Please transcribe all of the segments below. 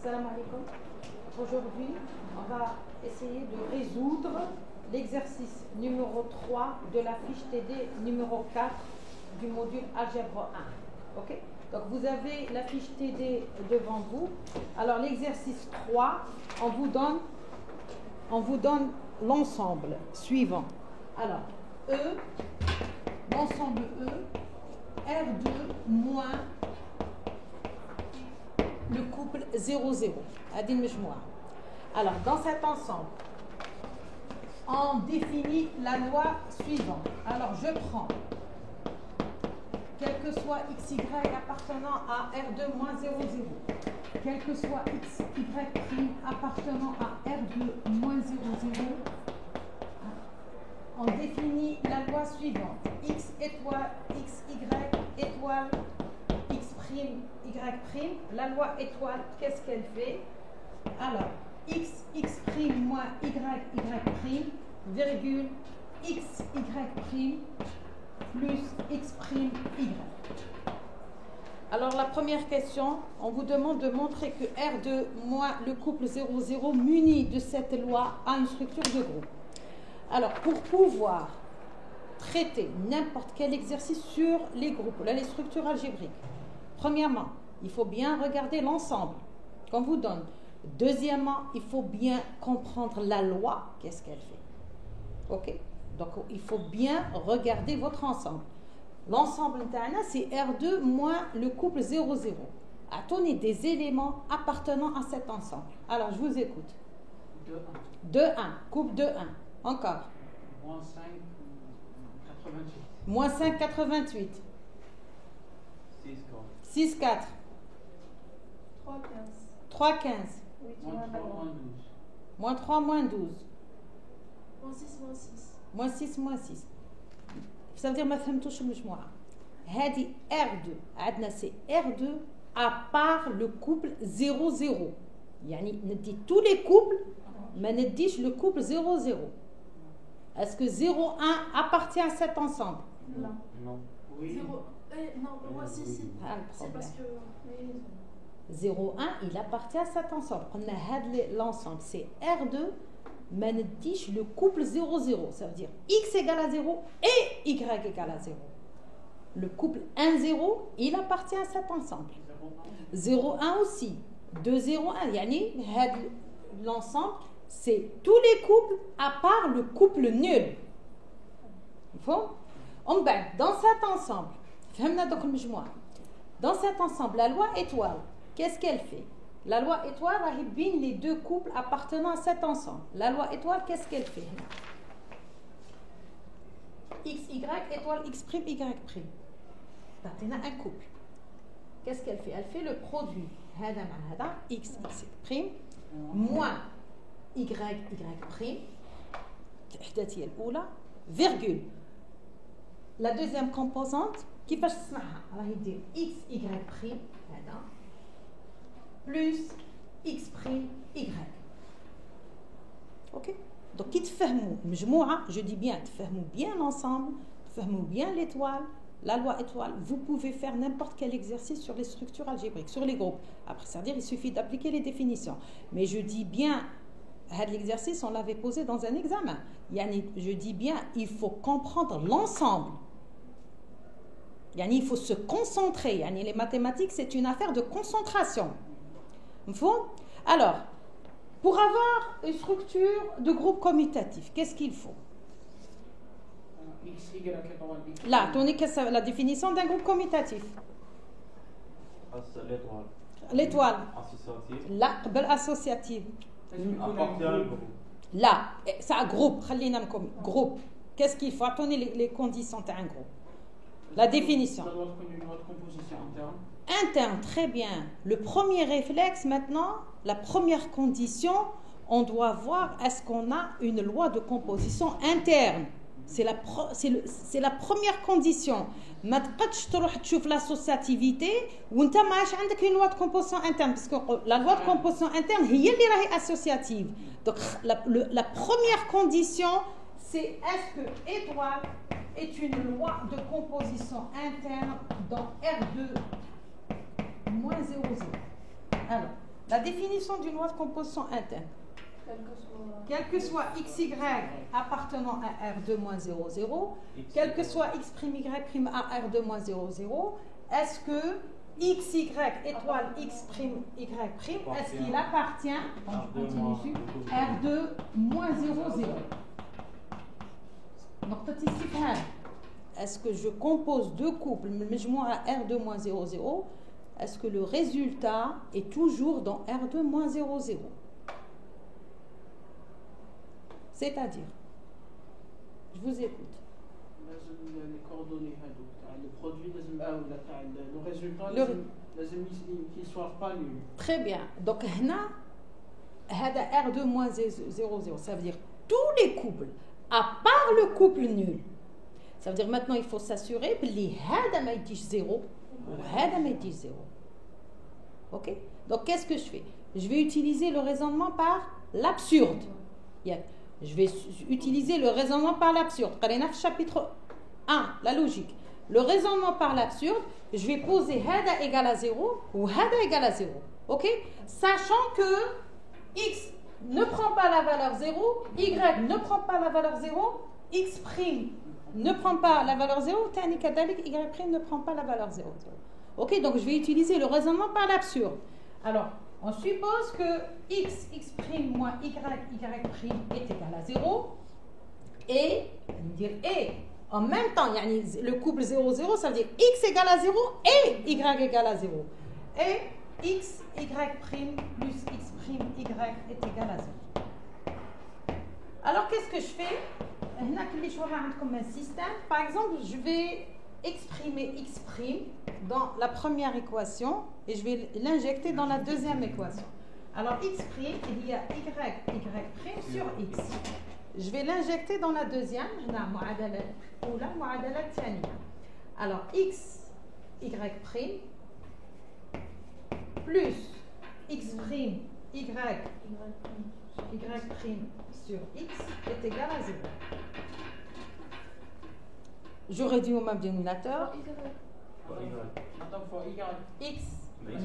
Salam alaikum. Aujourd'hui, on va essayer de résoudre l'exercice numéro 3 de la fiche TD numéro 4 du module Algèbre 1. Ok? Donc vous avez la fiche TD devant vous. Alors l'exercice 3, on vous donne l'ensemble suivant. Alors, E, l'ensemble E, R2 moins le couple 0,0. Alors, dans cet ensemble, on définit la loi suivante. Alors, je prends, quel que soit xy appartenant à R2 moins 0,0, quel que soit xy' appartenant à R2 moins 0,0, on définit la loi suivante. X étoile, xy étoile, x', y'. La loi étoile, qu'est-ce qu'elle fait? Alors, x moins y', virgule, xy' plus x'y. Alors, la première question, on vous demande de montrer que R2 moins le couple 0,0 muni de cette loi a une structure de groupe. Alors, pour pouvoir traiter n'importe quel exercice sur les groupes, là, les structures algébriques, premièrement, il faut bien regarder l'ensemble qu'on vous donne. Deuxièmement, il faut bien comprendre la loi, qu'est-ce qu'elle fait. Ok? Donc, il faut bien regarder votre ensemble. L'ensemble, c'est R2 moins le couple 0,0. Attendez des éléments appartenant à cet ensemble. Alors, je vous écoute. 2,1. Couple 2,1. Encore. Moins 5, 88. Moins 5, 88. 6, 4. 3, 15. 3, 15. Oui, Moins 3, moins 12. Moins 3, moins 12. Moins 6, moins 6. Moins 6, moins 6. Ça veut dire ما فهمتوش المجموعة. هذه R2. عندنا c'est R2 à part le couple 0,0. يعني ندي tous les couples ما نديش le couple 0,0. Est-ce que 0,1 appartient à cet ensemble? Non. Non. Oui. 0. Non, moi, si. Ah, le C'est problème. parce que. 0,1, il appartient à cet ensemble. L'ensemble, c'est R2, mais ne dis le couple 0,0. Ça veut dire X égale à 0 et Y égale à 0. Le couple 1,0, il appartient à cet ensemble. 0,1 aussi. 2,0,1. Yani, l'ensemble, c'est tous les couples à part le couple nul. Il faut? Dans cet ensemble, dans cet ensemble, la loi étoile, qu'est-ce qu'elle fait? La loi étoile rahibine les deux couples appartenant à cet ensemble. La loi étoile, qu'est-ce qu'elle fait? XY étoile X', Y'. On a un couple. Qu'est-ce qu'elle fait? Elle fait le produit. X, X', moins Y, Y'. Virgule. La deuxième composante, qui passe dire X, Y'. Plus X', Y. Ok? Donc, qui te fahmou, je dis bien, te fahmou bien l'ensemble, te fahmou bien l'étoile, la loi étoile. Vous pouvez faire n'importe quel exercice sur les structures algébriques, sur les groupes. Après, c'est-à-dire, il suffit d'appliquer les définitions. Mais je dis bien, l'exercice, on l'avait posé dans un examen. Je dis bien, il faut comprendre l'ensemble. Il faut se concentrer. Les mathématiques, c'est une affaire de concentration. Alors, pour avoir une structure de groupe commutatif, qu'est-ce qu'il faut? Là, tenez la définition d'un groupe commutatif. L'étoile. Là, associative. Là, c'est un groupe. Groupe. Qu'est-ce qu'il faut? Attendez les conditions d'un groupe. La définition. Interne, très bien. Le premier réflexe maintenant, la première condition, on doit voir est-ce qu'on a une loi de composition interne. C'est la première condition. ما تقدش تروح تشوف l'associativité وانت ما عندك une loi de composition interne parce que la loi de composition interne هي اللي راهي associative. Donc la première condition c'est est-ce que étoile est une loi de composition interne dans R2 moins 0,0. Alors, La définition d'une loi de composition interne. Quel que soit xy appartenant à R2 moins 0, 0, quel que soit x' y' à R2 moins 0, 0, est-ce que xy étoile x' y', est-ce qu'il appartient, on continue dessus, R2 moins 0, 0. Donc, est-ce que je compose deux couples, à R2 moins 0, 0, est-ce que le résultat est toujours dans R2 moins 0, 0? C'est-à-dire, je vous écoute. Les coordonnées, le produit, le résultat, qu'il ne soit pas nul. Très bien. Donc, R2 moins 0, 0, ça veut dire tous les couples, à part le couple nul. Ça veut dire maintenant, il faut s'assurer que les هذا ما يديش 0 وهذا ما يديش 0. Ok? Donc, qu'est-ce que je fais? Je vais utiliser le raisonnement par l'absurde. Je vais utiliser le raisonnement par l'absurde. Chapitre 1, la logique. Le raisonnement par l'absurde, je vais poser hada égale à 0 ou hada égale à 0. Ok? Sachant que x ne prend pas la valeur 0, y ne prend pas la valeur 0, x' ne prend pas la valeur 0, tani kadalik, y' ne prend pas la valeur 0. Ok? Donc je vais utiliser le raisonnement par l'absurde. Alors, on suppose que x moins y, y' est égal à 0 et en même temps, le couple 0, 0, ça veut dire x égale à 0 et y égale à 0. Et x, y' plus x' y est égal à 0. Alors, qu'est-ce que je fais? Comme un système. Par exemple, je vais exprimer x' dans la première équation et je vais l'injecter dans la deuxième équation. Alors, x', il y a y' sur x. Je vais l'injecter dans la deuxième. Alors, x, y' plus x', y' sur x est égal à 0. Je réduis au même dénominateur. X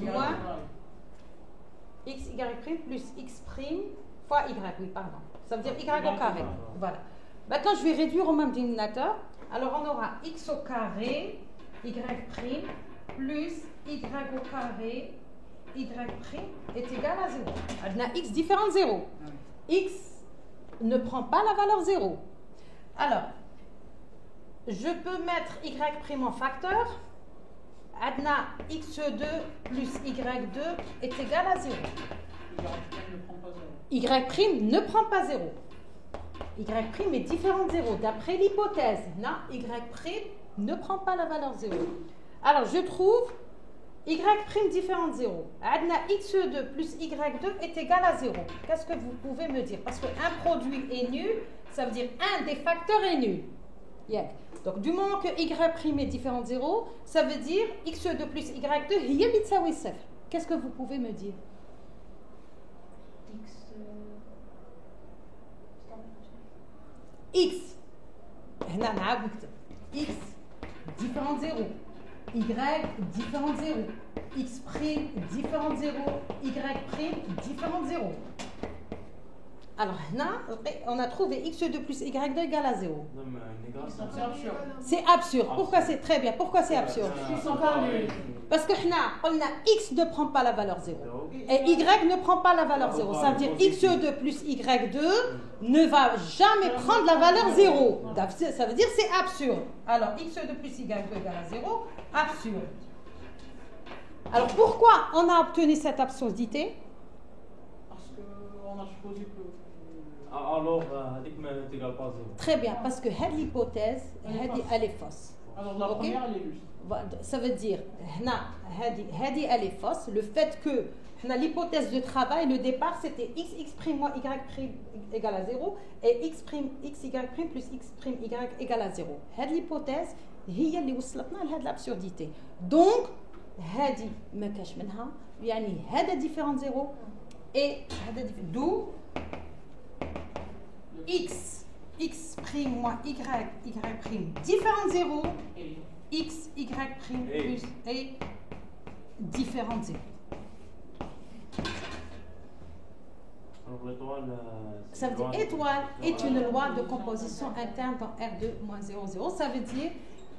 moins x, y' plus x' fois y, oui, pardon. Ça veut dire y au carré. Voilà. Maintenant, je vais réduire au même dénominateur. Alors, on aura x au carré, y' plus y au carré, y' est égal à 0. On a x différent de 0. X ne prend pas la valeur 0. Alors, je peux mettre y' en facteur. Adna x2 plus y2 est égal à 0. Y' ne prend pas 0. Y' est différent de 0. D'après l'hypothèse, y' ne prend pas la valeur 0. Alors, je trouve y' différent de 0. Adna x2 plus y2 est égal à 0. Qu'est-ce que vous pouvez me dire? Parce qu'un produit est nul, ça veut dire un des facteurs est nul. Donc, du moment que y' est différent de 0, ça veut dire x2 plus y2, qu'est-ce que vous pouvez me dire? X x différent de 0, y différent de 0, x' différent de 0, y' différent de 0. Alors, là, on a trouvé x2 plus y2 égale à 0. C'est absurde. Pourquoi c'est très bien? Pourquoi c'est absurde? Parce que on a x ne prend pas la valeur 0 et y ne prend pas la valeur 0. Ça veut dire x2 plus y2 ne va jamais prendre la valeur 0. Ça veut dire c'est absurde. Alors, x2 plus y2 égale à 0, absurde. Alors, pourquoi on a obtenu cette absurdité? Parce qu'on a supposé que... Alors, c'est égal pas 0. Très bien, parce que l'hypothèse, elle est fausse. Alors, la première, elle est juste. Ça veut dire, elle est fausse. Le fait que l'hypothèse de travail, le départ, c'était x' moins y' égale à 0 et x' y' plus x' y égale à 0. Cette hypothèse, هي اللي وصلتنا لهذه l'absurdité. Donc, هذه ما كاش منها، يعني هذا différent de 0 et هذا d'où x moins y différent de 0, x, y' plus et différent de 0. Alors l'étoile, Ça veut dire étoile est une loi de composition interne dans R2-00. Ça veut dire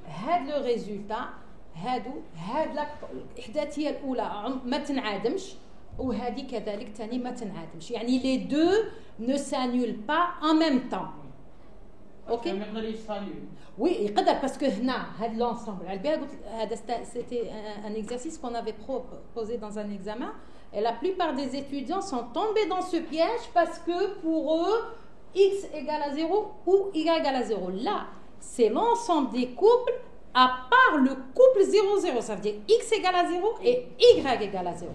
هذا le résultat هاد الإحداثية الأولى ما تنعدمش وهذه كذلك ثاني ما تنعدمش. يعني les deux ne s'annulent pas en même temps. OK. Oui, يقدر parce que هنا هذا l'ensemble على بالها قلت هذا c'était un exercice qu'on avait proposé dans un examen. Et la plupart des étudiants sont tombés dans ce piège parce que pour eux, x égale à 0 ou y égale à 0. Là, c'est l'ensemble des couples à part le couple 0,0. Ça veut dire x égale à 0 et y égale à 0.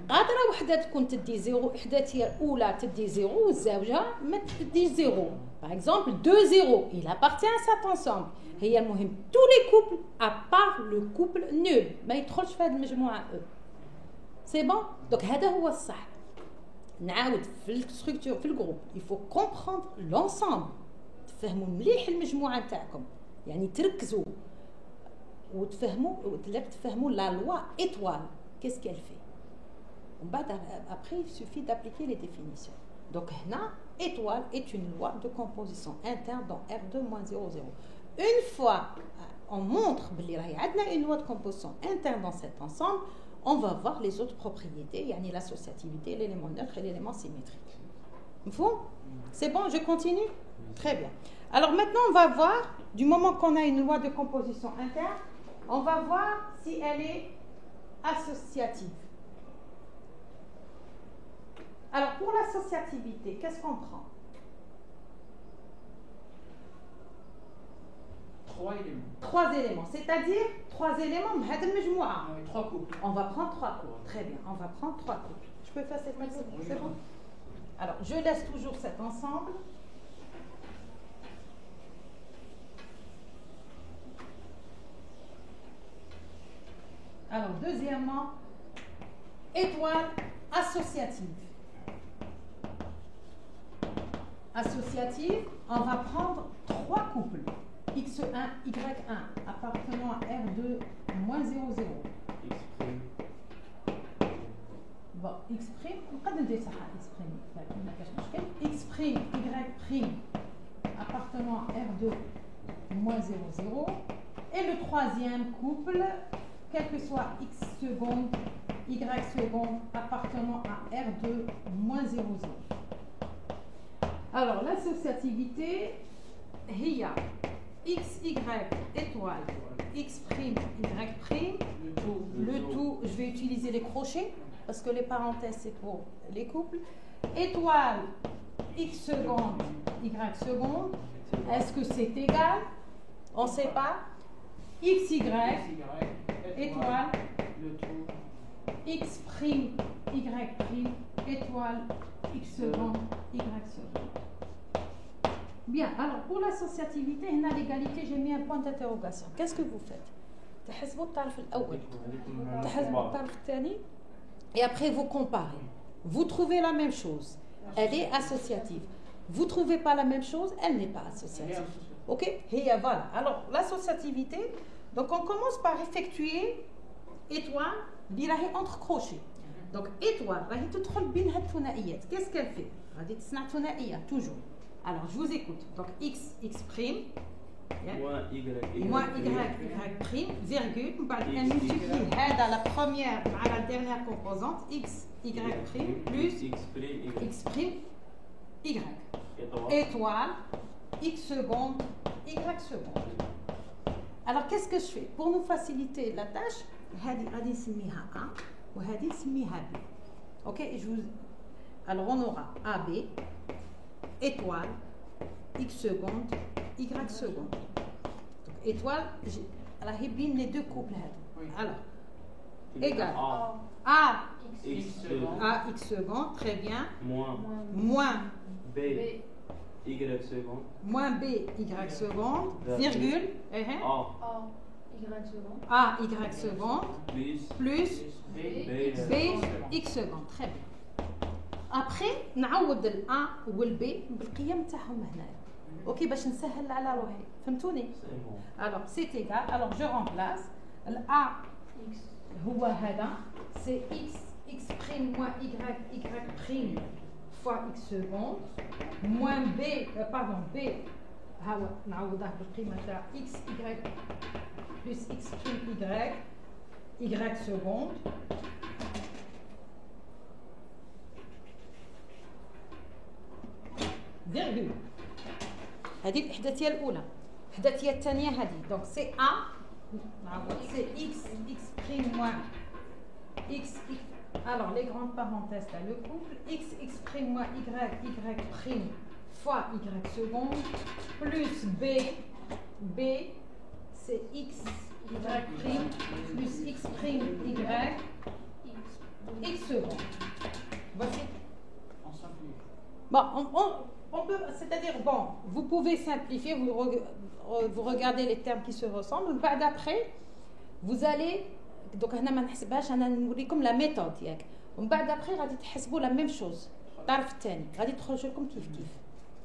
قادرة وحدة تكون تدي 0 إحداثية الأولى تدي 0 والزوجة ما تديش 0. Par exemple, 2 0, il appartient à cet ensemble. هي المهم tous les couples à part le couple nul ما يدخلش في هذه المجموعة eux. C'est bon. Donc هذا هو الصح. نعاود في الستركتور في الجروب il faut comprendre l'ensemble. تفهموا مليح المجموعة نتاعكم. يعني تركزوا وتفهموا la loi étoile. Qu'est-ce qu'elle fait? Après, il suffit d'appliquer les définitions. Donc, هنا, étoile est une loi de composition interne dans R2-00. Une fois on montre qu'il y a une loi de composition interne dans cet ensemble, on va voir les autres propriétés, yani l'associativité, l'élément neutre et l'élément symétrique. C'est bon, je continue? Très bien. Alors maintenant, on va voir, du moment qu'on a une loi de composition interne, on va voir si elle est associative. Alors, pour l'associativité, qu'est-ce qu'on prend? 3 éléments. 3 éléments, c'est-à-dire 3 éléments, 3 couples. On va prendre 3 couples. Très bien, on va prendre 3 couples. Je peux faire cette méthode? C'est bon? Alors, je laisse toujours cet ensemble. Alors, deuxièmement, étoile associative. Associative, on va prendre 3 couples. X1, Y1 appartenant à R2 moins 0, 0. Bon, X', on va dire ça, X', Y' appartenant à R2 moins 0, 0. Et le troisième couple, quel que soit X seconde, Y seconde appartenant à R2 moins 0, 0. Alors, l'associativité, il y a X, Y, étoile, X', Y', le tout, je vais utiliser les crochets, parce que les parenthèses, c'est pour les couples. Étoile, X seconde, Y seconde, est-ce que c'est égal? On ne sait pas. X, Y, étoile, X', Y', étoile, X seconde, Y seconde. Bien, alors pour l'associativité, on a l'égalité, j'ai mis un point d'interrogation. Qu'est-ce que vous faites? تحسبوا الطرف الأول تحسبوا الطرف الثاني et après vous comparez. Vous trouvez la même chose, elle est associative. Vous trouvez pas la même chose, elle n'est pas associative. Ok? Et voilà. Alors l'associativité, donc on commence par effectuer étoile اللي راهي entre crochets. Donc étoile راهي تدخل بينها الثنائيات. Qu'est-ce qu'elle fait? غادي تصنع ثنائية toujours. Alors, je vous écoute. Donc, X, X', moins Y, moins Y', virgule. On multiplie la première à la dernière composante, X, Y', plus X', Y. Étoile, X seconde, Y seconde. Alors, qu'est-ce que je fais? Pour nous faciliter la tâche, هذه نسميها A وهذه نسميها B. Ok? Alors, on aura AB. Étoile, X seconde, Y seconde. Donc, étoile, alors, il les deux couples. Oui. Alors, égal. A, X seconde, très bien. Moins B, Y seconde. Moins B, Y seconde, virgule. A, Y seconde. A, Y seconde, plus B, X seconde. Très bien. Après, نعوض ال A و ال B بالقيم تاعهم هنايا. اوكي باش نسهل على روحي. فهمتوني؟ Alors, c'est égal. Alors, je remplace. ال A هو هذا. C'est X, X' moins Y, Y' fois x seconde moins b, pardon, b, نعوضها بالقيمة تاع x y plus x prime y seconde فيرغول. هذه الإحداثية الأولى. الإحداثية الثانية هذه دونك سي A نعوض سي x prime moins x. Alors les grandes parenthèses là, le couple x prime moins y prime fois y seconde plus b c'est x prime plus x prime y x seconde. Voici. Bon, on peut, c'est-à-dire, bon, vous pouvez simplifier, vous regardez les termes qui se ressemblent. Après, vous allez, donc, on a comme la méthode. Après, غادي تحسبوا la même chose. الطرف الثاني غادي تخرج لكم كيف.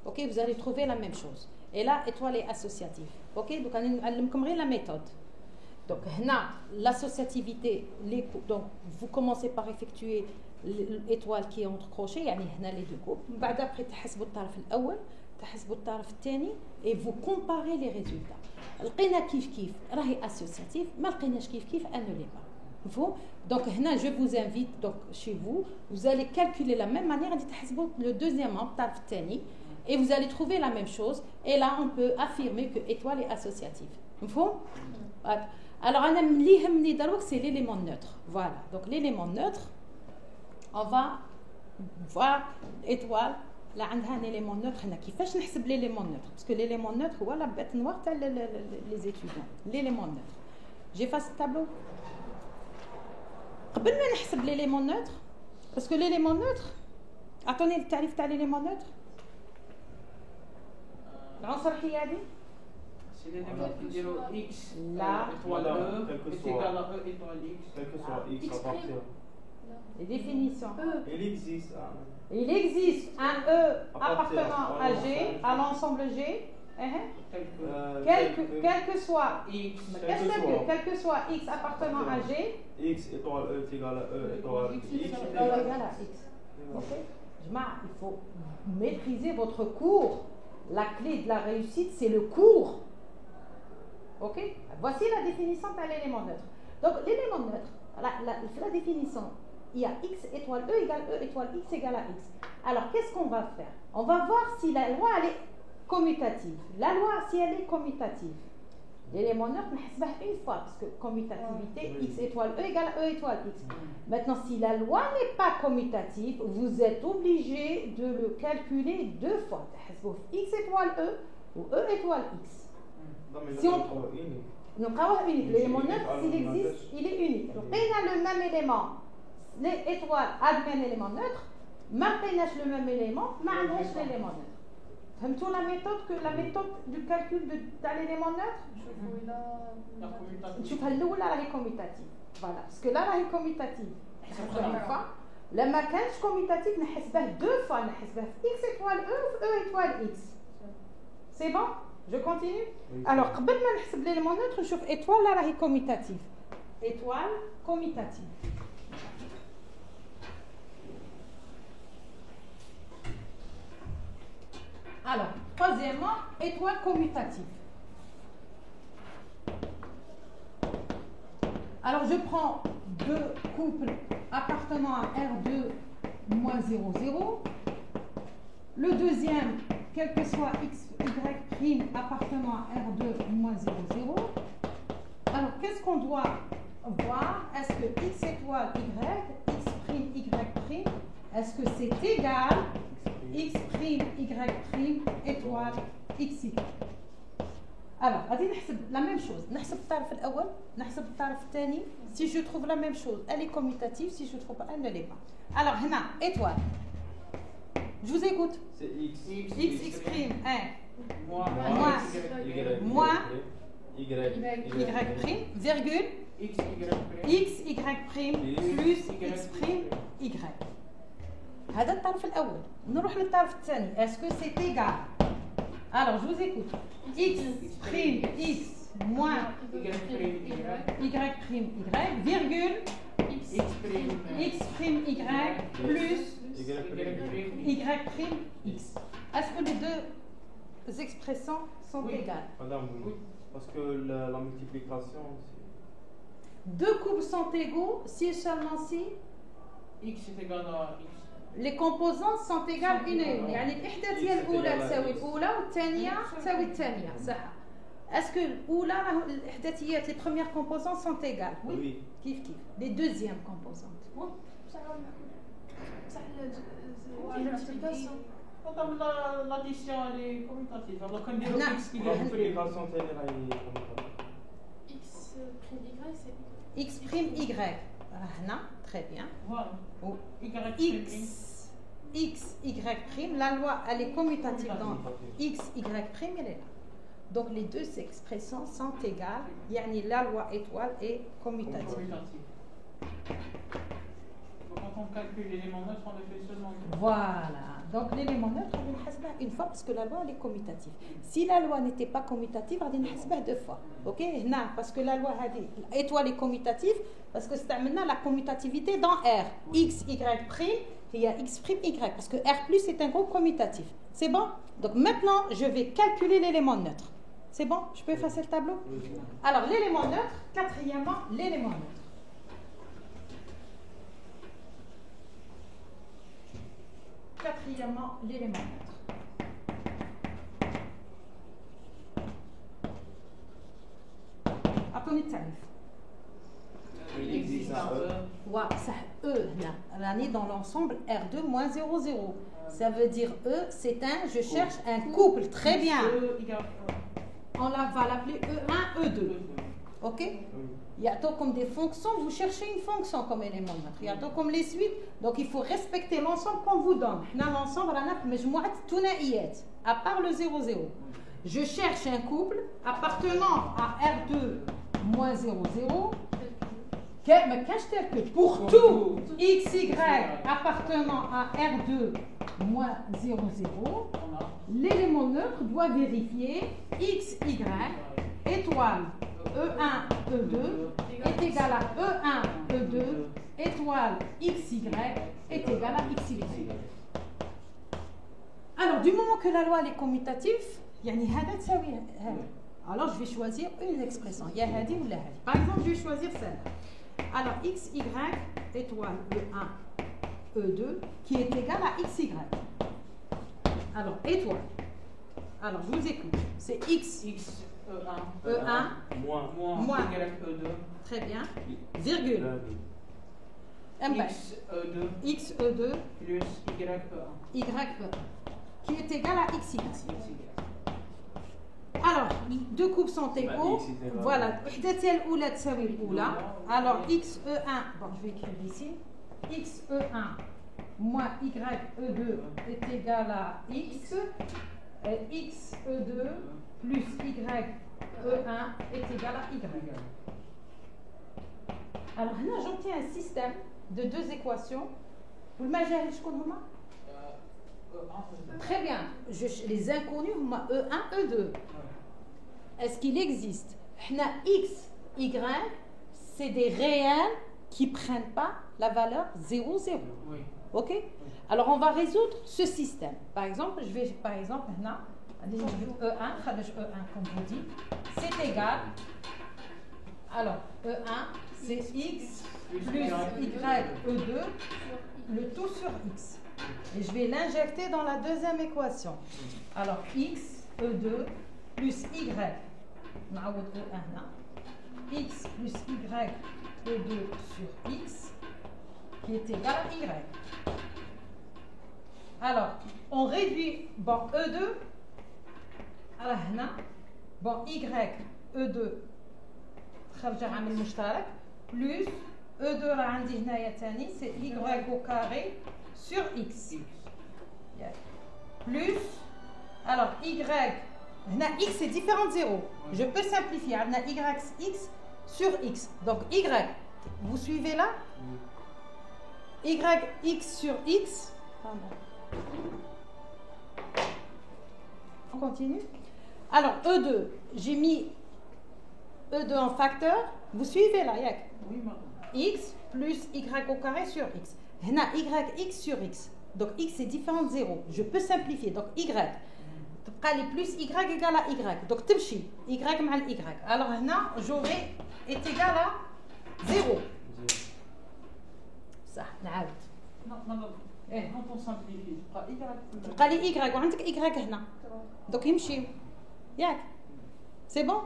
Ok, vous allez trouver la même chose. Et là, étoile est associative. Ok, donc on a la méthode. Donc, l'associativité, donc vous commencez par effectuer l'étoile qui est entre crochets, يعني هنا les deux groupes. بعد après تحسبوا الطرف الأول، تحسبوا الطرف الثاني et vous comparez les résultats. لقينا كيف راهي associative، ما لقيناش كيف elle ne l'est pas. مفهوم؟ Donc هنا je vous invite donc chez vous allez calculer la même manière غادي تحسبوا le deuxième الطرف الثاني et vous allez trouver la même chose et là on peut affirmer que étoile est associative. مفهوم؟ Alors أنا اللي يهمني دروك c'est l'élément neutre. Voilà. Donc l'élément neutre on va voir étoile là عندها un élément neutre هنا كيفاش نحسب l'élément neutre parce que l'élément neutre هو la bête noire تاع les étudiants. L'élément neutre. J'efface le tableau. قبل ما نحسب l'élément neutre parce que l'élément neutre اعطوني التعريف تاع l'élément neutre. العنصر الحيادي c'est l'élément qui dit x là étoile e est égal à e étoile x. Quel que soit x à partir. Les définitions. Il existe un E appartenant à G, à l'ensemble G. Quel que soit X, quel que soit X appartenant à G. X étoile E est égal à E étoile X. Égal à X. Okay. Il faut maîtriser votre cours. La clé de la réussite, c'est le cours. Ok. Voici la définition de l'élément neutre. Donc l'élément neutre, la définition. Il y a x étoile E égale E étoile x égale à x. Alors, qu'est-ce qu'on va faire? On va voir si la loi, elle est commutative. La loi, si elle est commutative. L'élément neutre, on va une fois, parce que commutativité, x étoile E égale E étoile x. Maintenant, si la loi n'est pas commutative, vous êtes obligé de le calculer deux fois. X étoile E ou E étoile x. Si on trouve unique, l'élément neutre, s'il existe, il est unique. Donc, on a le même élément. Les étoiles admettent l'élément neutre, ما لقيناش le même élément, ما عندهاش l'élément neutre. فهمتوا la méthode du calcul de l'élément neutre؟ نشوفها الأولى راهي commutative. Voilà, parce que là راهي commutative. نحسبها une fois. لما كانش commutative نحسبها deux fois، نحسبها في x étoile E ou E étoile x. C'est bon? Je continue? Alors قبل ما نحسب l'élément neutre نشوف étoile là راهي commutative. Étoile commutative. Alors, troisièmement, étoile commutative. Alors, je prends deux couples appartenant à R2 moins 0, 0. Le deuxième, quel que soit x, y prime appartenant à R2 moins 0, 0. Alors, qu'est-ce qu'on doit voir? Est-ce que x étoile y, x prime, y prime, est-ce que c'est égal x prime, y prime, étoile, xy. Alors, غادي نحسب la même chose. نحسب الطرف الأول، نحسب الطرف الثاني. Si je trouve la même chose, elle est commutative. Si je ne trouve pas, elle ne l'est pas. Alors, هنا étoile. Je vous écoute. C'est x. X prime, moins y prime, virgule, x y prime plus x prime y. هذا الطرف الأول. نروح للطرف الثاني. Est-ce que c'est égal? Alors, je vous écoute. X prime x moins y prime y, virgule, x prime y plus Y prime X. Est-ce que les deux expressions sont égales? Madame, oui. Parce que la multiplication, c'est... Deux couple sont égaux si et seulement si X est égal à X. les composantes sont égales une à une. يعني الإحداثية الأولى تساوي الأولى والثانية تساوي الثانية. صح. Est-ce que الأولى الإحداثيات les premières composantes sont égales? Oui. كيف كيف. Les deuxièmes composantes. Madame, l'addition elle est commutative. Alors quand on dit Non. X qui La est multiplication, c'est commutative. X prime Y, c'est X prime Y. هنا très bien. Voilà. Oh. Y prime X, Y prime, la loi elle est commutative dans X, Y prime, elle est là. Donc les deux expressions sont égales. Yani la loi étoile est commutative. commutative. Donc quand on calcule l'élément neutre, on le fait seulement. Voilà. Donc l'élément neutre, on va le faire une fois parce que la loi elle est commutative. Si la loi n'était pas commutative, on va le faire deux fois. Ok? Non, parce que la loi étoile est commutative parce que c'est maintenant la commutativité dans R. X, Y prime. Il y a X prime Y, parce que R plus est un groupe commutatif. C'est bon? Donc maintenant, je vais calculer l'élément neutre. C'est bon? Je peux effacer le tableau? Alors, l'élément neutre, quatrièmement, l'élément neutre. Quatrièmement, l'élément neutre. Attendez, ça Il existe un E. ça E, là, on est dans l'ensemble R2 moins 0, 0. Ça veut dire E, c'est un, je cherche un couple. Très bien. On va l'appeler E1, E2. Ok? Il y a tout comme des fonctions, vous cherchez une fonction comme élément neutre. Il y a tout comme les suites. Donc il faut respecter l'ensemble qu'on vous donne. Dans l'ensemble, à part le 0, 0. Je cherche un couple appartenant à R2 moins 0, 0. Pour tout XY appartenant à R2 moins 0, 0, l'élément neutre doit vérifier XY étoile E1, E2 est égal à E1, E2 étoile XY est égal à XY. Alors, du moment que la loi elle est commutative, alors je vais choisir une expression. Par exemple, je vais choisir celle-là. Alors, XY étoile E1, E2 qui est égal à XY. Alors, étoile. Alors, je vous écoute. C'est X. X E1. E1. Moins. Y E2. Très bien. Virgule. X E2. X E2. Plus Y E1. Y E1. Qui est égal à XY. Alors, deux courbes sont égaux. Voilà. Alors, X E1. Bon, je vais écrire ici. X E1 moins Y E2 est égal à X. Et X E2 plus Y E1 est égal à Y. Alors, là, j'obtiens un système de deux équations. Vous le imaginez, je connais comment? Très bien. Les inconnus, E1, E2. Est-ce qu'il existe? X, Y, c'est des réels qui ne prennent pas la valeur 0, 0. Oui. Ok? Alors, on va résoudre ce système. Par exemple, je vais, E1, comme vous dites, c'est égal. Alors, E1, c'est X plus Y, E2, le tout sur X. Et je vais l'injecter dans la deuxième équation. Alors, X, E2, plus Y. X plus Y, E2 sur X, qui est égal à Y. Alors, on réduit, bon, E2, alors, bon, Y, E2, plus E2, c'est Y au carré sur X. Plus, alors, Y, X est différent de 0. Je peux simplifier. YX sur X. Donc, Y, vous suivez là? YX sur X. On continue. Alors, E2, j'ai mis E2 en facteur. Vous suivez là, Yak? Oui, madame. X plus Y au carré sur X. YX sur X. Donc x est différent de 0. Je peux simplifier. Donc y. تبقى لي plus y égale à y. Donc تمشي y مع ال y. Alors هنا j'aurai est égal à 0. صح نعاود. Non. Quand on simplifie, تبقى لي y وعندك y هنا. Donc يمشي. ياك. C'est bon?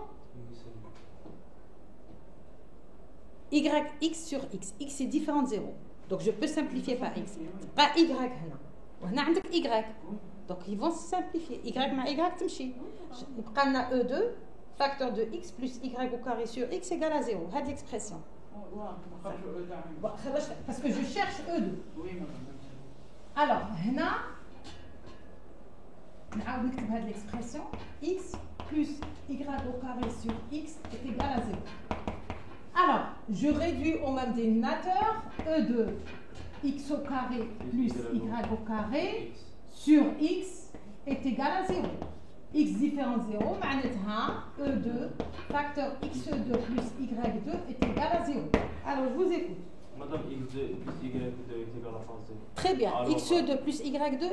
Y x sur x. X est différent de 0. Donc je peux simplifier par x. Pas y هنا. وهنا عندك y. Donc ils vont se simplifier. Y مع y تمشي. نبقى لنا E2 facteur de x plus y au carré sur x égale à 0. هذه l'expression. Parce que je cherche E2. Alors هنا نعاود نكتب هذه l'expression. X plus y au carré sur x est égal à 0. Alors, je réduis au même dénominateur E2 x au carré plus y au carré sur x est égal à 0. X différent de 0, معناتها E2 facteur x2 plus y2 est égal à 0. Alors, je vous écoute. Madame, x2 plus y2 est égal à 0. Très bien. Alors, x2 plus y2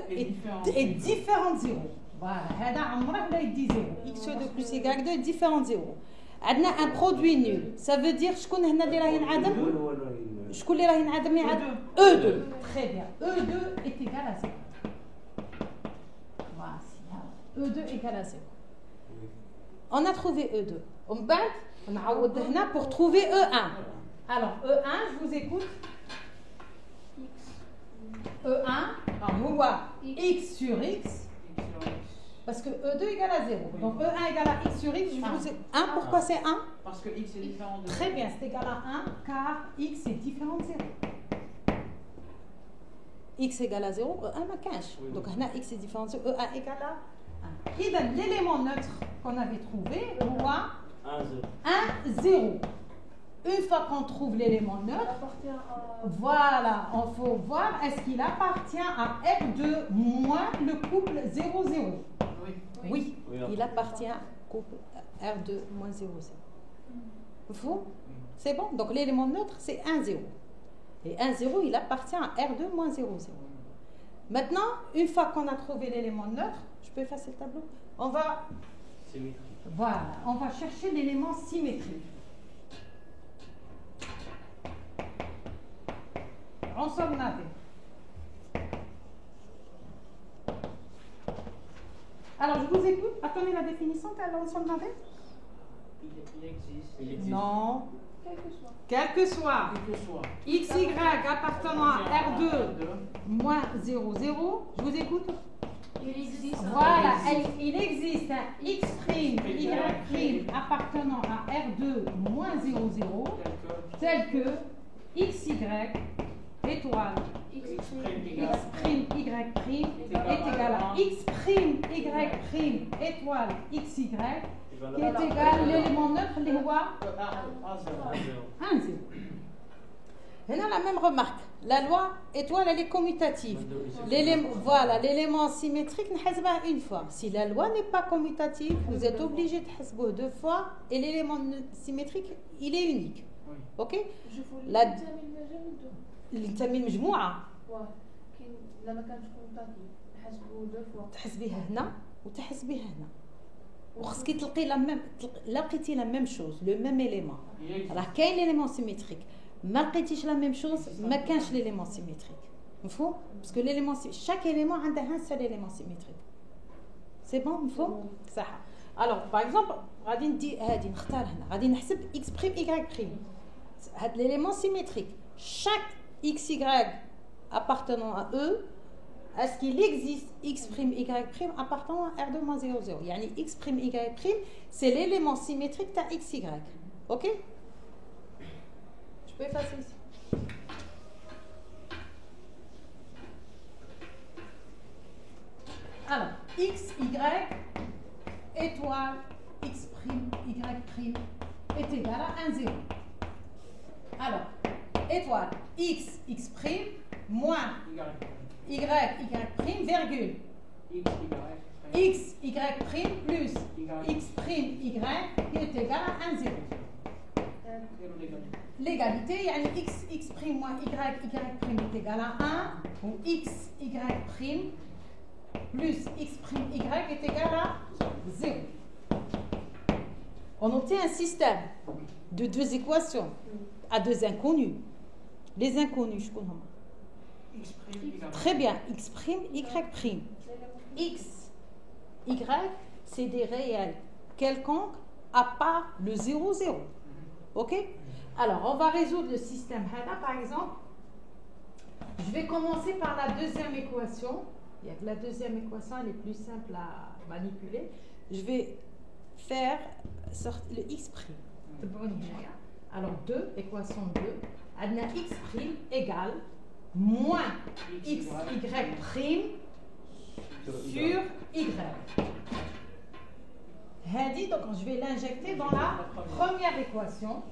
est différent de 0. Voilà. هذا عمره لا يدي 0. x2 plus y2 est différent de 0. عندنا un produit nul. Ça veut dire شكون هنا اللي راه ينعدم؟ شكون اللي راه ينعدم يعدم؟ E2. Très bien. E2 est égal à 0. Voici. E2 égale à 0. On a trouvé E2. ومن بعد نعوض هنا pour trouver E1. Alors E1, je vous écoute. E1 هو x sur x. Parce que E2 égale à 0. Donc E1 égale à x sur x. Je vous ai... 1, pourquoi c'est 1? Parce que x est différent de 0. Très bien, c'est égal à 1 car x est différent de 0. X égale à 0, E1 ما كانش. Donc هنا x est différent de 0, E1 égale à 1. إذا l'élément neutre qu'on avait trouvé هو 1, 0. Une fois qu'on trouve l'élément neutre, voilà, on faut voir est-ce qu'il appartient à R2 moins le couple 0, 0. Oui, il appartient au couple R2 moins 0, 0. Vous? C'est bon? Donc l'élément neutre, c'est 1, 0. Et 1, 0, il appartient à R2 moins 0, 0. Maintenant, une fois qu'on a trouvé l'élément neutre, je peux effacer le tableau? On va... Symétrique. Voilà, on va chercher l'élément symétrique. Ensemble navet. Alors, je vous écoute. Attendez la définition de l'ensemble navet. Il existe. Non. Quel que soit. XY appartenant à R2 moins 0, 0. Je vous écoute. Il existe. Voilà, il existe un X', Y' appartenant à R2 moins 0, 0. Tel que XY étoile x' y' est égal à x' y' étoile xy qui est égal à l'élément neutre اللي هو 1 0. هنا la même remarque. La loi étoile elle est commutative. Voilà, l'élément symétrique نحسبها une fois. Si la loi n'est pas commutative, vous êtes obligé de تحسبوه deux fois et l'élément symétrique il est unique. OK? La اللي تسمي المجموعه لما كانت كوموتاتيف نحسبوا دو فوا تحسبيها هنا وتحسبيها هنا وخصك تلقي لقيتي لا ميم شوز لو ميم اليمون راه كاين ليليمون سيميتريك ما لقيتيش لا ميم شوز ما كانش ليليمون سيميتريك مفهوم باسكو ليليمون شاك اليمون عندها ان سول اليمون سيميتريك سي بون مفهوم صح. الوغ باغ اكزومبل غادي ندي هادي نختار هنا غادي نحسب اكس بريم اي بريم هاد ليليمون سيميتريك chaque XY appartenant à E, est-ce qu'il existe X', Y' appartenant à R2 moins 0, 0. Yani X', Y', c'est l'élément symétrique de XY. Ok? Je peux effacer ici. Alors, X, Y, étoile, X', Y' est égal à 1, 0. Alors, étoile x, x', moins y, y', virgule. X, y' plus x', y qui est égal à 1, 0. l'égalité, يعني x prime moins y prime est égal à 1, ou x y prime plus x prime y est égal à 0. On obtient un système de deux équations à deux inconnus. Les inconnus, je connais. X prime, Y. Très bien, x prime, y prime. X, y, c'est des réels quelconques à part le 0, 0. Ok? Alors, on va résoudre le système HANA, par exemple. Je vais commencer par la deuxième équation. La deuxième équation, elle est plus simple à manipuler. Je vais faire le x prime. Alors, 2, équation 2. On a x prime égale moins x, y prime sur y. Donc, je vais l'injecter dans la première équation.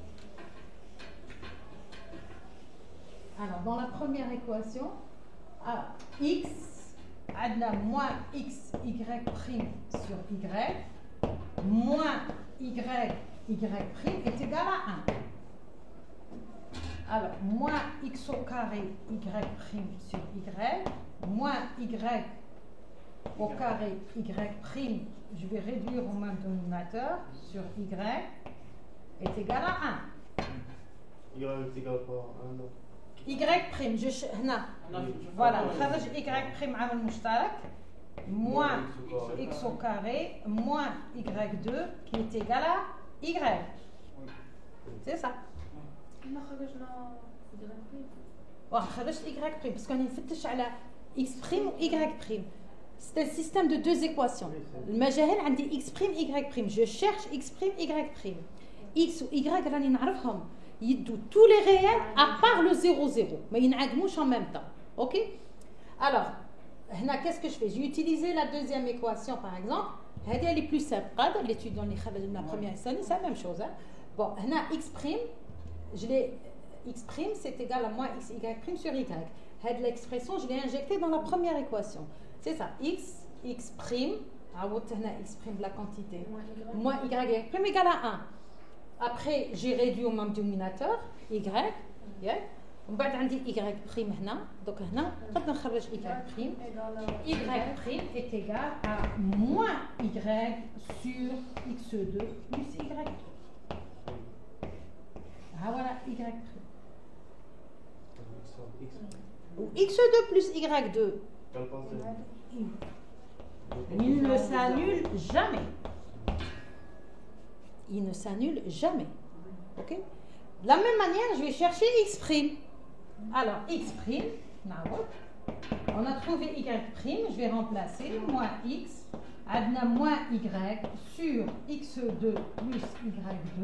Alors, dans la première équation, x, on a moins x, y prime sur y, moins y prime est égal à 1. Alors, moins x au carré, y prime sur y, moins y au carré, y prime, je vais réduire au même dénominateur, sur y, est égal à 1. Y est égal à 1, non. Y prime, voilà, y prime عامل مشترك, moins x au carré, moins y2, qui est égal à y. C'est ça. خرجت y prime, parce qu'on نفتش على x prime ou y prime. C'est un système de deux équations. المجاهيل عندي x prime, y prime. Je cherche x prime, y prime. X ou y راني نعرفهم. يدوا tous les réels à part le 0, 0. Mais ils n'enعدموش en même temps. Ok? Alors, qu'est-ce que je fais? J'ai utilisé la deuxième équation, par exemple. Elle est plus simple. L'étudiant qui خرج من la première année, c'est la même chose. Hein? Bon, x prime, x prime, c'est égal à moins x, y prime sur y. L'expression, je l'ai injectée dans la première équation. C'est ça. X prime, x prime de la quantité, moins y prime égale à 1. Après, j'ai réduit au même dénominateur, y. ومن بعد عندي y prime هنا. Donc هنا نقدر نخرج y prime. Y prime est égal à moins y sur x2 plus y2. Voilà y prime. Ou x2 plus y2. Il ne s'annule jamais. Il ne s'annule jamais. Ok? De la même manière, je vais chercher x prime. Alors, x prime, on a trouvé y prime, je vais remplacer moins x, moins y sur x2 plus y2,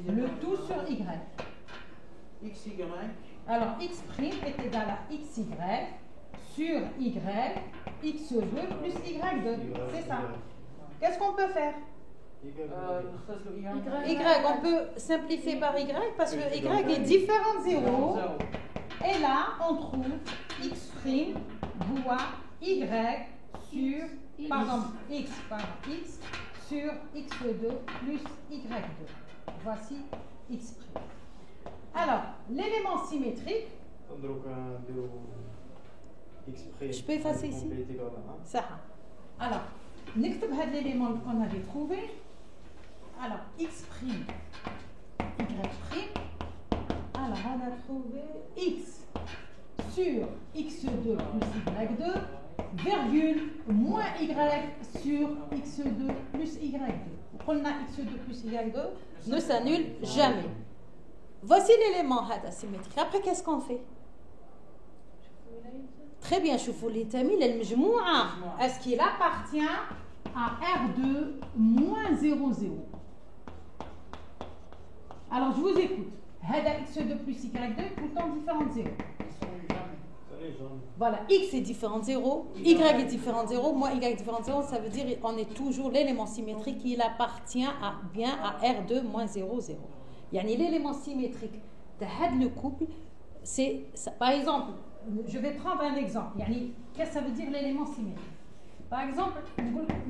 le tout sur y. XY. Alors, x prime est égal à xy sur y, x2 plus y2. C'est ça. Qu'est-ce qu'on peut faire? Y, on peut simplifier par y parce que y est différent de 0. Et là, on trouve x prime doit y sur, x sur x2 plus y2. Voici x prime. Alors, l'élément symétrique. Je peux effacer ici? Ça. Alors, نكتب هذا l'élément qu'on avait trouvé. Alors, x prime, y prime. Alors, on a trouvé x sur x2 plus y2, virgule, moins y sur x2 plus y2. On a x2 plus y2 ne s'annule jamais. Voici l'élément symétrique. Après, qu'est-ce qu'on fait? Très bien, شوفوا اللي ينتمي للمجموعة. Est-ce qu'il appartient à R2 moins 0, 0? Alors, je vous écoute. هذا x2 plus y2 est tout le temps différent de 0. Voilà, x est différent de 0, y est différent de 0, moins y est différent de 0, ça veut dire qu'on est toujours l'élément symétrique, il appartient bien à R2 moins 0, 0. يعني l'élément symétrique de le couple, c'est, par exemple, je vais prendre un exemple. Qu'est-ce que ça veut dire l'élément symétrique? Par exemple,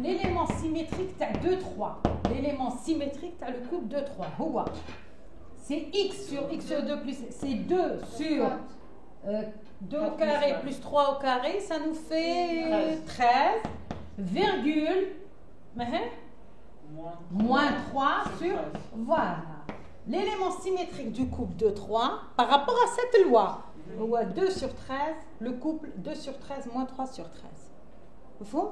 l'élément symétrique, tu as 2, 3. L'élément symétrique, tu as le couple 2, 3. C'est x sur x2 plus... C'est 2 sur 2 au carré plus 3 au carré, ça nous fait 13, virgule, moins 3 sur... Voilà. L'élément symétrique du couple de 3, par rapport à cette loi, 2 sur 13, le couple 2 sur 13 moins 3 sur 13. Vous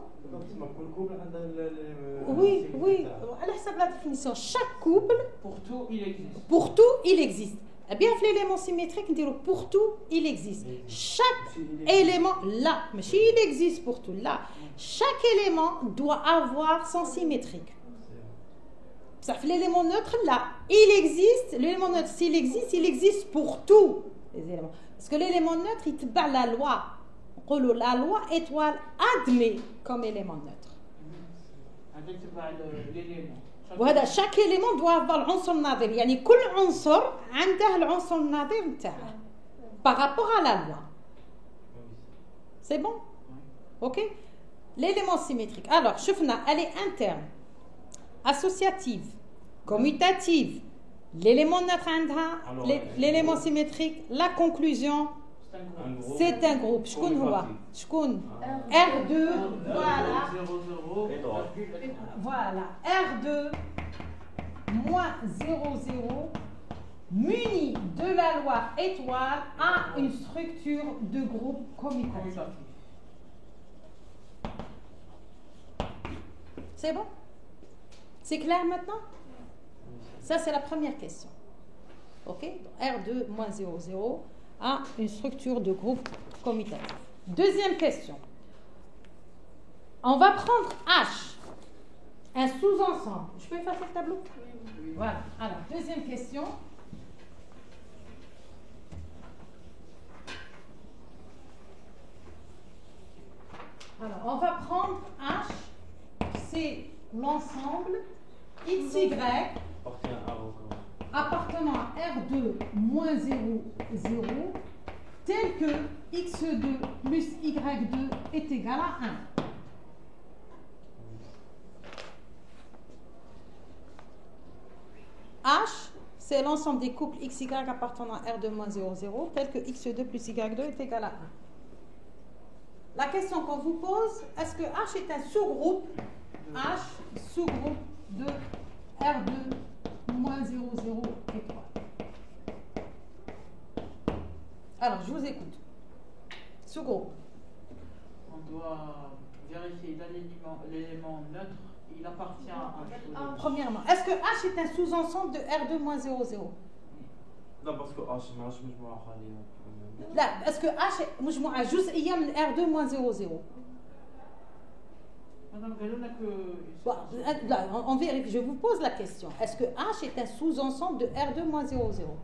oui, oui. À la définition, chaque couple, pour tout, il existe. Pour tout, il existe. Bien, l'élément symétrique, pour tout, il existe. Chaque élément, là, mais si il existe pour tout, là, chaque élément doit avoir son symétrique. Ça fait l'élément neutre, là, il existe. L'élément neutre, s'il existe, il existe pour tous les éléments. Parce que l'élément neutre, il te bat la loi. La loi étoile admet comme élément neutre. وهذا chaque élément doit avoir العنصر النظير يعني كل عنصر عنده العنصر النظير نتاعه par rapport à la loi. C'est bon? OK? L'élément symétrique. Alors, شفنا elle est interne, associative, commutative. L'élément neutre عندها l'élément symétrique, la conclusion. C'est un groupe. شكون هو؟ شكون؟ R2. Voilà. Voilà. R2 moins 0, 0 muni de la loi étoile a une structure de groupe commutatif. C'est bon? C'est clair maintenant? Ça, c'est la première question. OK? R2 moins 0, 0 a une structure de groupe commutatif. Deuxième question. On va prendre H, un sous-ensemble. Je peux effacer le tableau? Oui. Voilà. Alors, deuxième question. Alors, on va prendre H, c'est l'ensemble XY appartenant à R2 moins 0, 0, tel que X2 plus Y2 est égal à 1. H, c'est l'ensemble des couples XY appartenant à R2 moins 0, 0, tel que X2 plus Y2 est égal à 1. La question qu'on vous pose, est-ce que H est un sous-groupe? H, sous-groupe de R2 moins 0, 0 et 3. Alors, je vous écoute. Sous-groupe. On doit vérifier l'élément neutre. Il appartient à H. Premièrement, est-ce que H est un sous-ensemble de R2 moins 0, 0? Non, parce que H مش مجموعة خالية. لا، est-ce que H est مجموعة جزئية من R2 moins 0, 0? Madame, قالوا لنا que... Là, on vérifie. Je vous pose la question. Est-ce que H est un sous-ensemble de R2 moins 0, 0?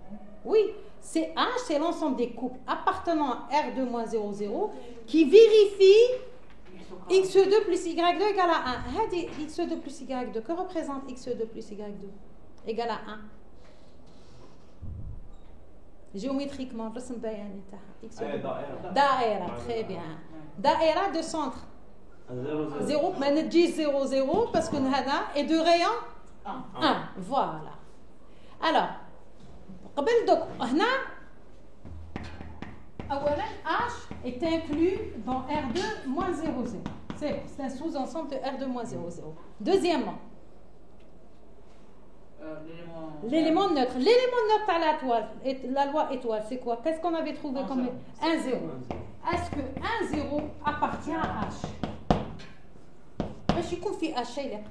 Oui, c'est H, c'est l'ensemble des couples appartenant à R2 moins 0, 0 qui vérifie X2 plus Y2 égale à 1. X2 plus Y2, que représente X2 plus Y2 égale à 1? Géométriquement, je sais pas. Daïra, très bien. Daïra de centre. 0, mais ne dis 0, 0 parce que Nada est de rayon 1. Voilà. Alors, قبل دوك هنا أولا H est inclus dans R2 moins 0, 0. C'est un sous-ensemble de R2 moins 0, 0. Deuxièmement, l'élément neutre. L'élément neutre à la toile, la loi étoile, c'est quoi? Qu'est-ce qu'on avait trouvé comme 1, 0? Est-ce que 1, 0 appartient à H? باش يكون في شيء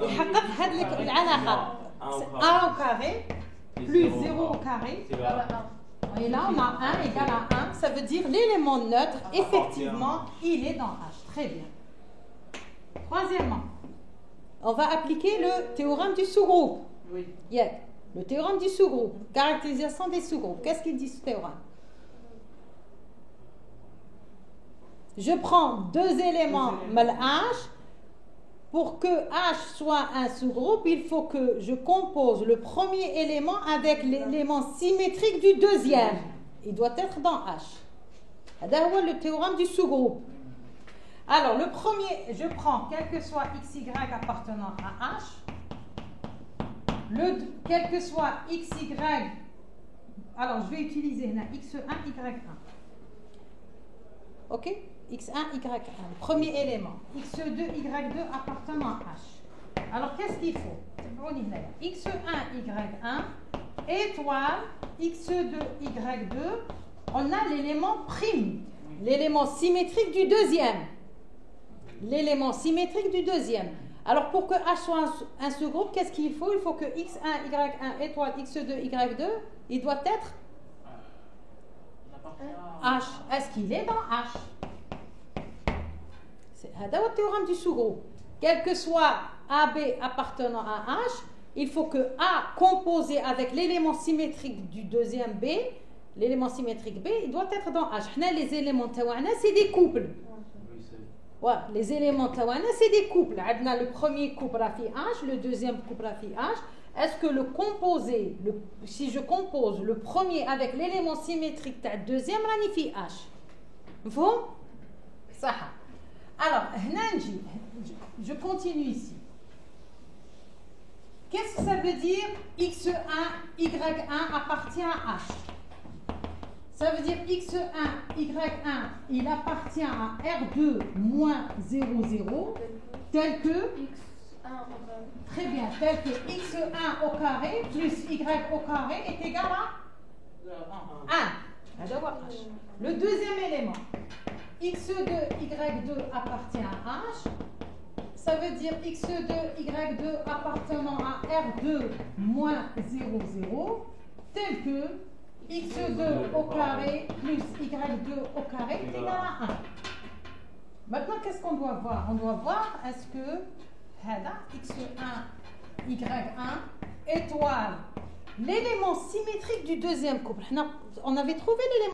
يحقق هذه العلاقه A au carré plus 0 au carré et là on a 1 égale à 1, ça veut dire l'élément neutre effectivement il est dans H. Très bien. Troisièmement, on va appliquer le théorème du sous-groupe. Oui. Yeah. Le théorème du sous-groupe, caractérisation des sous-groupes. Qu'est-ce qu'il dit ce théorème? Je prends deux éléments mal H. Pour que H soit un sous-groupe, il faut que je compose le premier élément avec l'élément symétrique du deuxième. Il doit être dans H. C'est le théorème du sous-groupe. Alors, le premier, je prends quel que soit XY appartenant à H. quel que soit xy, alors je vais utiliser x1, y1. Ok? x1, y1, le premier élément. x2, y2 appartenant à h. Alors qu'est-ce qu'il faut? x1, y1 étoile x2, y2. On a l'élément prime, l'élément symétrique du deuxième. L'élément symétrique du deuxième. Alors pour que h soit un sous-groupe, qu'est-ce qu'il faut? Il faut que x1, y1 étoile x2, y2, il doit être h. Est-ce qu'il est dans h? C'est le théorème du sous-groupe. Quel que soit AB appartenant à H, il faut que A composé avec l'élément symétrique du deuxième B, l'élément symétrique B, il doit être dans H. Les éléments tawana, c'est des couples. Ouais, les éléments tawana, c'est des couples. Le premier couple a fait H, le deuxième couple a fait H. Est-ce que le composé, si je compose le premier avec l'élément symétrique du deuxième, il fait H? Vous? Ça. Alors, je continue ici. Qu'est-ce que ça veut dire x1, y1 appartient à h? Ça veut dire x1, y1, il appartient à R2 moins 0, 0, tel que x1 très bien, tel que x1 au carré plus y au carré est égal à 1. Le deuxième élément. x2, y2 appartient à h, ça veut dire x2, y2 appartenant à R2 moins 0, 0, tel que x2 au carré plus y2 au carré est égal à 1. Maintenant, qu'est-ce qu'on doit voir? On doit voir est-ce que x1, y1 étoile l'élément symétrique du deuxième couple. On avait trouvé l'élément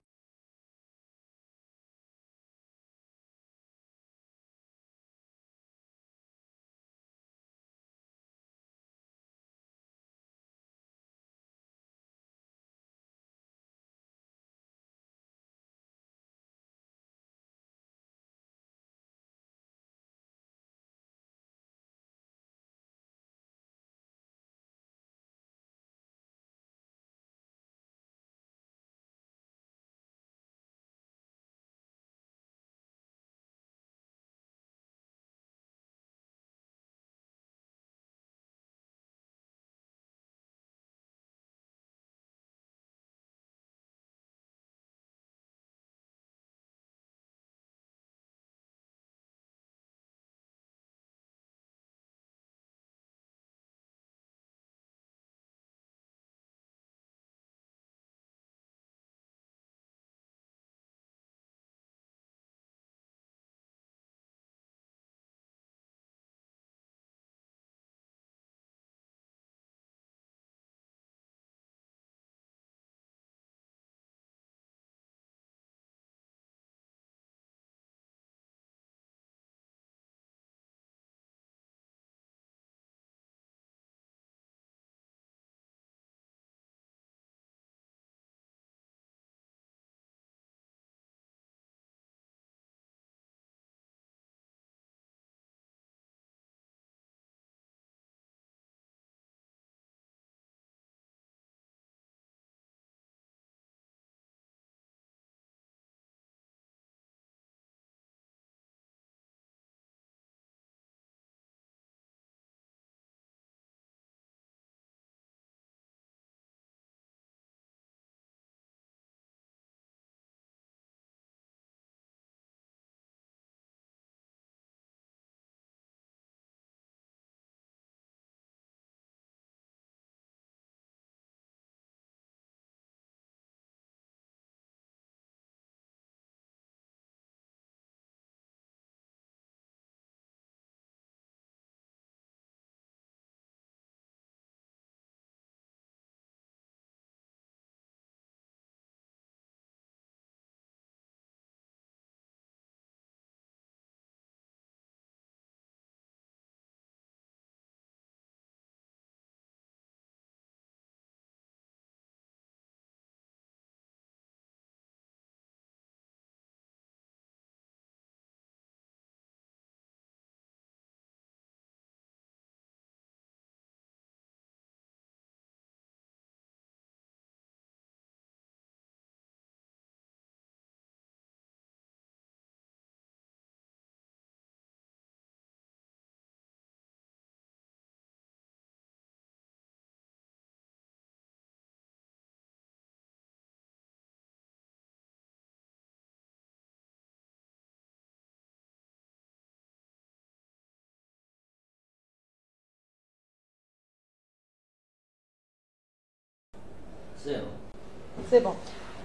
C'est bon.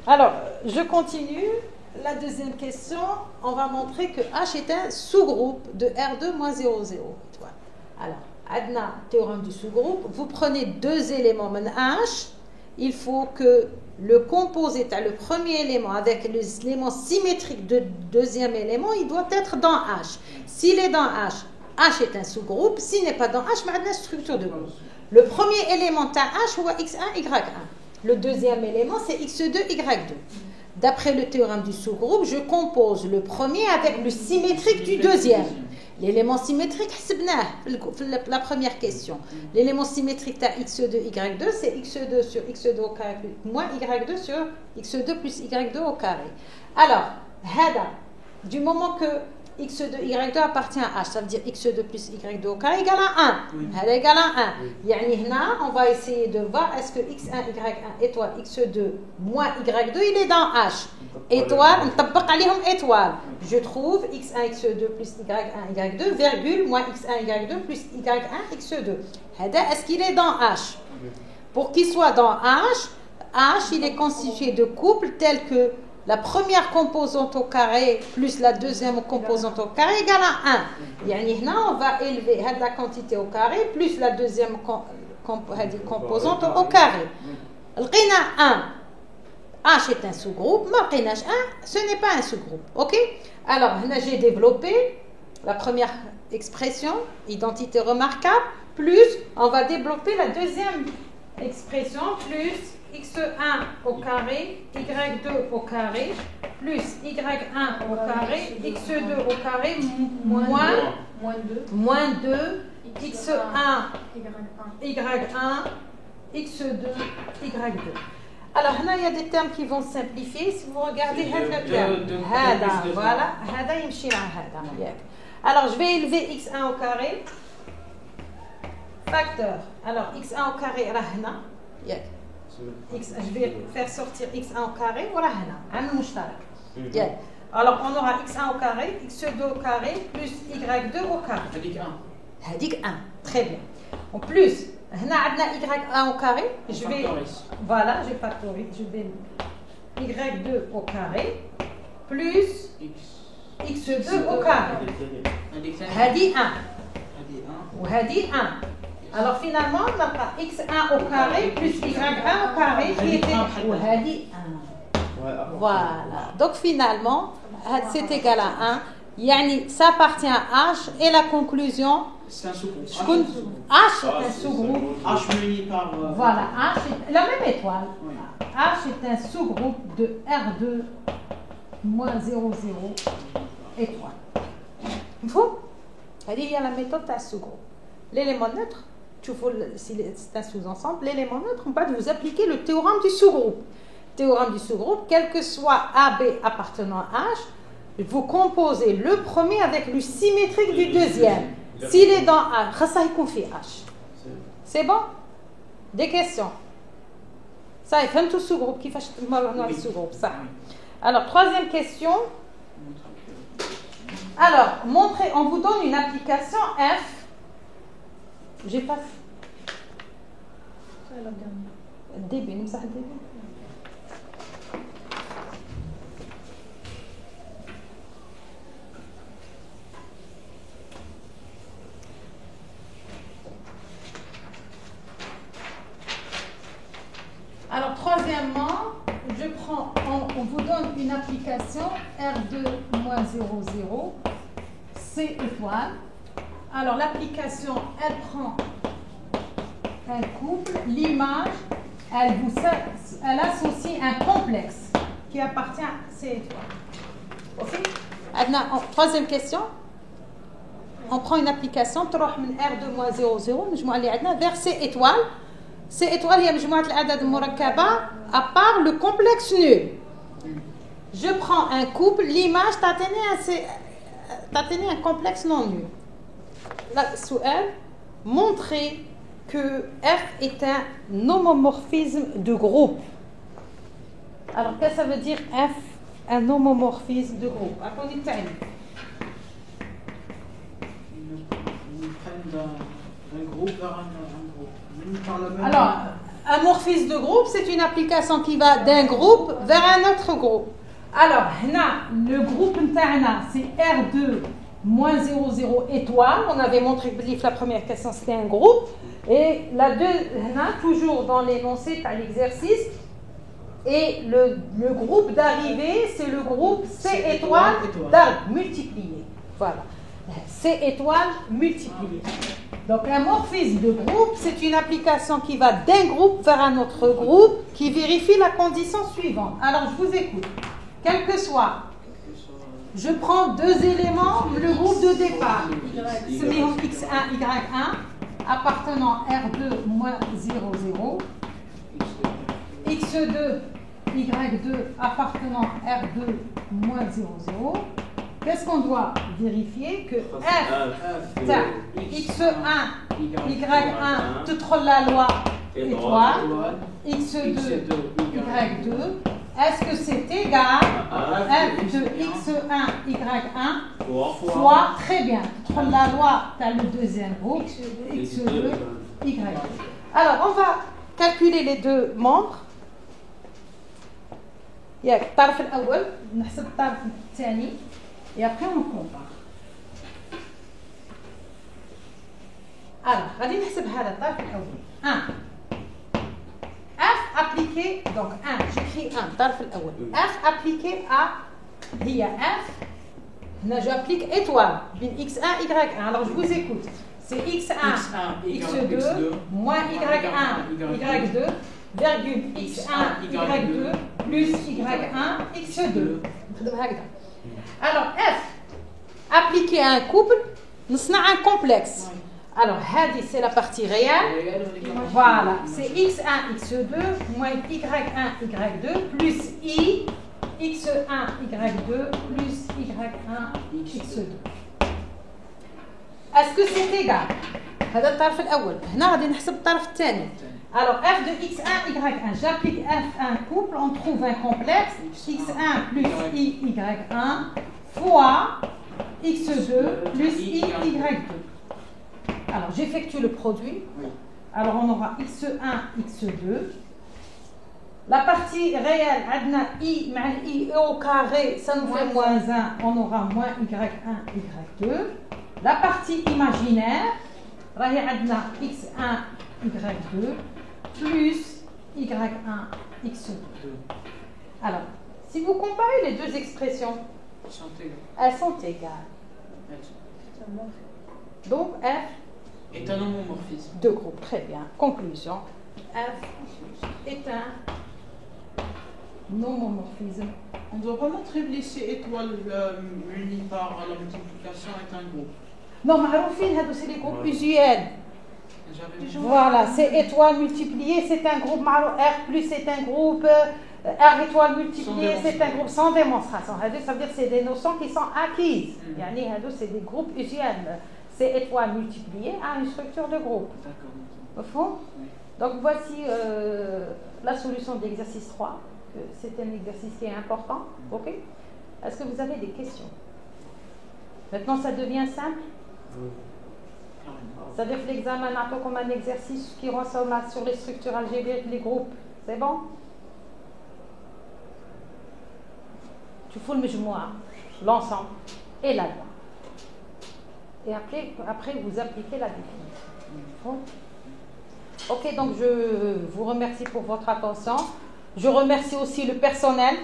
Alors, je continue. La deuxième question, on va montrer que H est un sous-groupe de R2 moins 0, 0. Alors, Adna, théorème du sous-groupe, vous prenez deux éléments من H, il faut que le composé, le premier élément avec l'élément symétrique de deuxième élément, il doit être dans H. S'il est dans H, H est un sous-groupe. S'il n'est pas dans H, on a une structure de groupe. Le premier élément de H, c'est X1, Y1. Le deuxième élément, c'est X2, Y2. D'après le théorème du sous-groupe, je compose le premier avec le symétrique du deuxième. L'élément symétrique, la première question. L'élément symétrique de X2, Y2, c'est X2 sur X2 au carré moins Y2 sur X2 plus Y2 au carré. Alors, du moment que X2, Y2 appartient à H, ça veut dire X2 plus Y2 au carré égale à 1. Elle égale à 1. Yani, on va essayer de voir est-ce que X1, Y1 étoile X2 moins Y2, il est dans H. Étoile, on tape étoile. Je trouve X1, X2 plus Y1, Y2, virgule, moins X1, Y2 plus Y1, X2. Est-ce qu'il est dans H? Pour qu'il soit dans H, H, il est constitué de couples tels que la première composante au carré plus la deuxième composante au carré égale à 1. Yani, on va élever la quantité au carré plus la deuxième composante au carré. لقينا 1. H est un sous-groupe. ما لقيناش 1, ce n'est pas un sous-groupe. OK? Alors, j'ai développé la première expression, identité remarquable, plus on va développer la deuxième expression, plus x1 au carré, y2 au carré, plus y1 au carré, x2 au carré, moins 2, x1, y1, x2, y2. Alors, là, il y a des termes qui vont simplifier. Si vous regardez le terme, voilà, alors, je vais élever x1 au carré, facteur. Alors, x1 au carré, je vais faire sortir x1 au carré, voilà, alors on aura x1 au carré, x2 au carré, plus y2 au carré. Hadik 1. Très bien. En plus, on a y1 au carré, je vais, voilà, je factorise, je vais y2 au carré, plus x2 au carré. Hadi 1. Ou hadi 1. Alors finalement, on a x1 au carré plus y1 au carré qui était Hadi 1. Voilà. Donc finalement, c'est égal à 1. Yani, ça appartient à H. Et la conclusion, c'est un sous-groupe. H est un sous-groupe. H muni par... Voilà, H est la même étoile. Oui. H est un sous-groupe de R2 moins 0, 0 étoile. Vous, il y a la méthode d'un sous-groupe. L'élément neutre, si c'est un sous-ensemble, l'élément neutre, on va vous appliquer le théorème du sous-groupe. Théorème du sous-groupe, quel que soit AB appartenant à H, vous composez le premier avec le symétrique du deuxième. S'il est dans H, ça il confie H. C'est bon? Des questions? Ça, il fait tout sous-groupe. Qui fait le sous-groupe? Ça. Alors, troisième question. Alors, montrez, on vous donne une application F. J'ai pas. Début, nous avons début. Alors, troisièmement, on vous donne une application R2 moins 0, 0, C étoile. Alors, l'application, elle prend un couple, l'image, elle associe un complexe qui appartient à C étoile. OK? Troisième question. On prend une application, R2 moins 0, 0, vers C étoile. C étoile, il y a مجموعة الأعداد المركبة à part le complexe nul. Je prends un couple, l'image t'atténue un complexe non nul. Là, souhait, montrer que F est un homomorphisme de groupe. Alors, qu'est-ce que ça veut dire F, un homomorphisme de groupe? Attendez, Ils prennent d'un groupe vers un groupe. Alors, Un morphisme de groupe, c'est une application qui va d'un groupe vers un autre groupe. Alors, le groupe c'est R2 moins 00 étoile. On avait montré que la première question c'était un groupe. Et la deux, toujours dans l'énoncé, tu as l'exercice. Et le groupe d'arrivée, c'est le groupe C étoile multiplié. Voilà. C étoile multiplié. Donc un morphisme de groupe, c'est une application qui va d'un groupe vers un autre groupe qui vérifie la condition suivante. Alors je vous écoute. Quel que soit, je prends deux éléments, le groupe de départ, X1, Y1, appartenant R2 moins 00, X2, Y2 appartenant R2 moins 00. Qu'est-ce qu'on doit vérifier? Que F, X1, Y1, toute la loi étoile, X2, Y2, est-ce que c'est égal F de X1, Y1 fois, très bien, toute la loi, tu as le deuxième groupe, X2, Y2. Alors, on va calculer les deux membres. ياك الطرف الأول نحسب الطرف الثاني et après on compare. Alors, غادي نحسب هذا الطرف الأول 1 F appliqué, donc 1, j'écris 1, الطرف الأول F appliqué à هي F هنا j'applique étoile بين X1 Y1. Alors je vous écoute, c'est X1 X2 moins Y1 Y2 virgule X1 Y2 plus Y1 X2. Alors F appliqué à un couple, nous avons un complexe. Alors c'est la partie réelle. Voilà, c'est X1 X2 moins Y1 Y2 plus I X1 Y2 plus Y1 X2. Est-ce que c'est égal? هذا الطرف الأول. هنا غادي نحسب الطرف الثاني. Alors, f de x1, y1, j'applique f1 couple, on trouve un complexe, x1 plus i, y1, fois x2 plus i, y2. Alors, j'effectue le produit. Alors, on aura x1, x2. La partie réelle, i, i au carré, ça nous fait moins 1, on aura moins y1, y2. La partie imaginaire, x1, y2. Plus y1 x2. Alors, si vous comparez les deux expressions, elles sont égales. Donc F est un homomorphisme de groupe. Très bien. Conclusion. F est un homomorphisme. On doit pas montrer que ces étoiles munies par la multiplication est un groupe. Non, معروفين, c'est les groupes usuels. Voilà, c'est étoile multipliée, c'est un groupe. R plus c'est un groupe. R étoile multipliée, c'est un groupe sans démonstration. Ça veut dire que c'est des notions qui sont acquises. C'est des groupes usuels. C'est étoile multipliée à une structure de groupe. Au fond. Donc voici la solution de l'exercice 3. C'est un exercice qui est important. Ok. Est-ce que vous avez des questions? Maintenant, ça devient simple. C'est-à-dire que l'examen un peu comme un exercice qui ressemble sur les structures algébriques, les groupes. C'est bon? Tu fous le majmoua, l'ensemble et la loi. Et après vous appliquez la définition. Bon. Ok, donc je vous remercie pour votre attention. Je remercie aussi le personnel.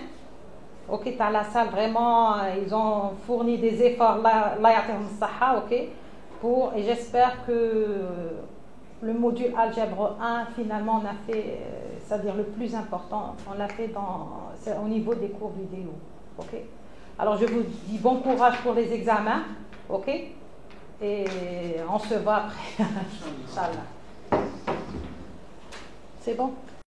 Ok, tu as la salle, vraiment, ils ont fourni des efforts là, ok. Et j'espère que le module algèbre 1, finalement, on a fait, c'est-à-dire le plus important, on l'a fait au niveau des cours vidéo. Ok. Alors, je vous dis bon courage pour les examens. Ok. Et on se voit après. Inch'Allah. C'est bon?